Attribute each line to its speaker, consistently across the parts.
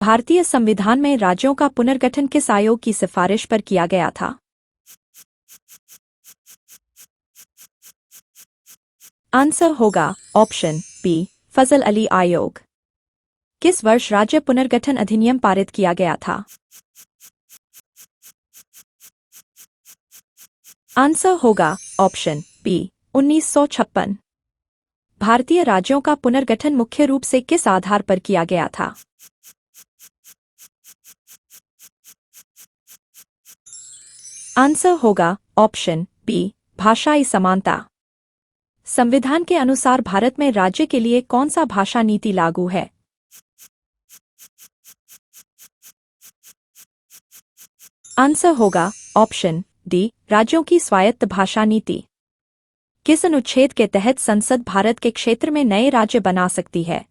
Speaker 1: भारतीय संविधान में राज्यों का पुनर्गठन किस आयोग की सिफारिश पर किया गया था? आंसर होगा ऑप्शन बी, फजल अली आयोग। किस वर्ष राज्य पुनर्गठन अधिनियम पारित किया गया था? आंसर होगा ऑप्शन बी, 1956। भारतीय राज्यों का पुनर्गठन मुख्य रूप से किस आधार पर किया गया था? आंसर होगा ऑप्शन बी, भाषाई समानता। संविधान के अनुसार भारत में राज्य के लिए कौन सा भाषा नीति लागू है? आंसर होगा ऑप्शन डी, राज्यों की स्वायत्त भाषा नीति। किस अनुच्छेद के तहत संसद भारत के क्षेत्र में नए राज्य बना सकती है?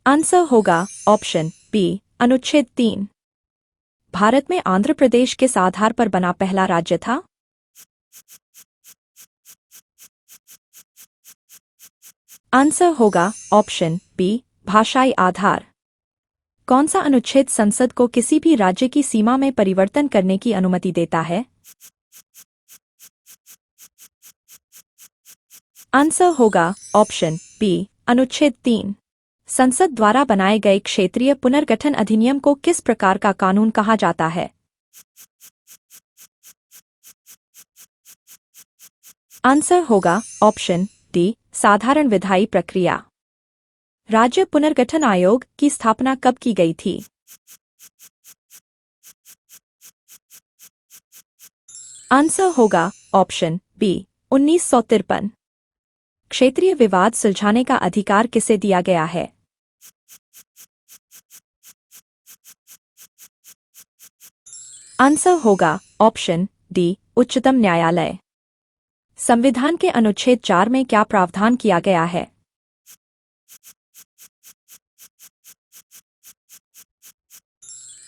Speaker 1: आंसर होगा ऑप्शन बी, अनुच्छेद 3। भारत में आंध्र प्रदेश किस आधार पर बना पहला राज्य था? आंसर होगा ऑप्शन बी, भाषाई आधार। कौन सा अनुच्छेद संसद को किसी भी राज्य की सीमा में परिवर्तन करने की अनुमति देता है? आंसर होगा ऑप्शन बी, अनुच्छेद 3। संसद द्वारा बनाए गए क्षेत्रीय पुनर्गठन अधिनियम को किस प्रकार का कानून कहा जाता है? आंसर होगा ऑप्शन डी, साधारण विधायी प्रक्रिया। राज्य पुनर्गठन आयोग की स्थापना कब की गई थी? आंसर होगा ऑप्शन बी, 1953। क्षेत्रीय विवाद सुलझाने का अधिकार किसे दिया गया है? आंसर होगा ऑप्शन डी, उच्चतम न्यायालय। संविधान के अनुच्छेद 4 में क्या प्रावधान किया गया है?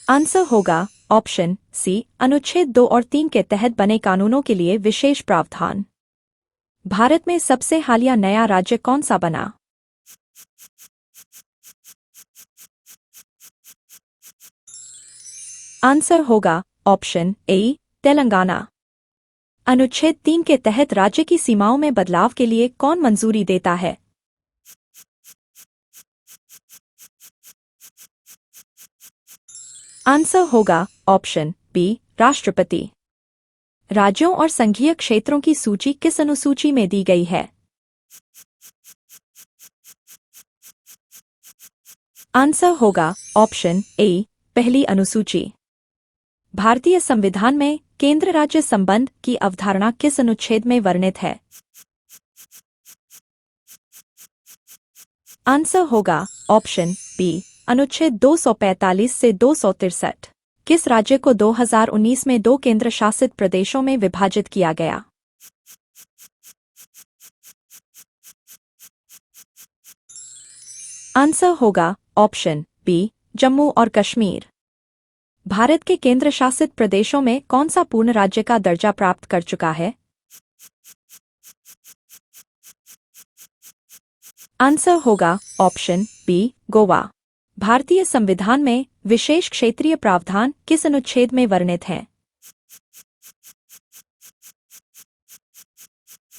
Speaker 1: आंसर होगा ऑप्शन सी, अनुच्छेद 2 और 3 के तहत बने कानूनों के लिए विशेष प्रावधान। भारत में सबसे हालिया नया राज्य कौन सा बना? आंसर होगा ऑप्शन ए, तेलंगाना। अनुच्छेद 3 के तहत राज्य की सीमाओं में बदलाव के लिए कौन मंजूरी देता है? आंसर होगा ऑप्शन बी, राष्ट्रपति। राज्यों और संघीय क्षेत्रों की सूची किस अनुसूची में दी गई है? आंसर होगा ऑप्शन ए, पहली अनुसूची। भारतीय संविधान में केंद्र राज्य संबंध की अवधारणा किस अनुच्छेद में वर्णित है? आंसर होगा ऑप्शन बी, अनुच्छेद 245 से 263। किस राज्य को 2019 में 2 केंद्र शासित प्रदेशों में विभाजित किया गया? आंसर होगा ऑप्शन बी, जम्मू और कश्मीर। भारत के केंद्र शासित प्रदेशों में कौन सा पूर्ण राज्य का दर्जा प्राप्त कर चुका है? आंसर होगा ऑप्शन बी, गोवा। भारतीय संविधान में विशेष क्षेत्रीय प्रावधान किस अनुच्छेद में वर्णित हैं?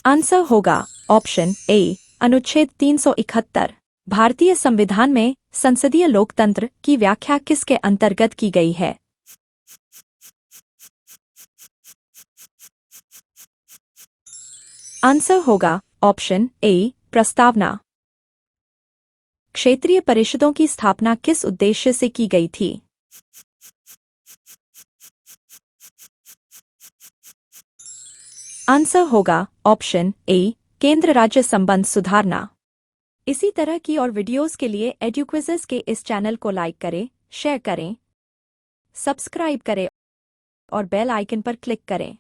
Speaker 1: आंसर होगा ऑप्शन ए, अनुच्छेद 371। भारतीय संविधान में संसदीय लोकतंत्र की व्याख्या किसके अंतर्गत की गई है? आंसर होगा ऑप्शन ए, प्रस्तावना। क्षेत्रीय परिषदों की स्थापना किस उद्देश्य से की गई थी? आंसर होगा ऑप्शन ए, केंद्र राज्य संबंध सुधारना। इसी तरह की और वीडियोस के लिए एडुक्विज़्स के इस चैनल को लाइक करें, शेयर करें, सब्सक्राइब करें और बेल आइकन पर क्लिक करें।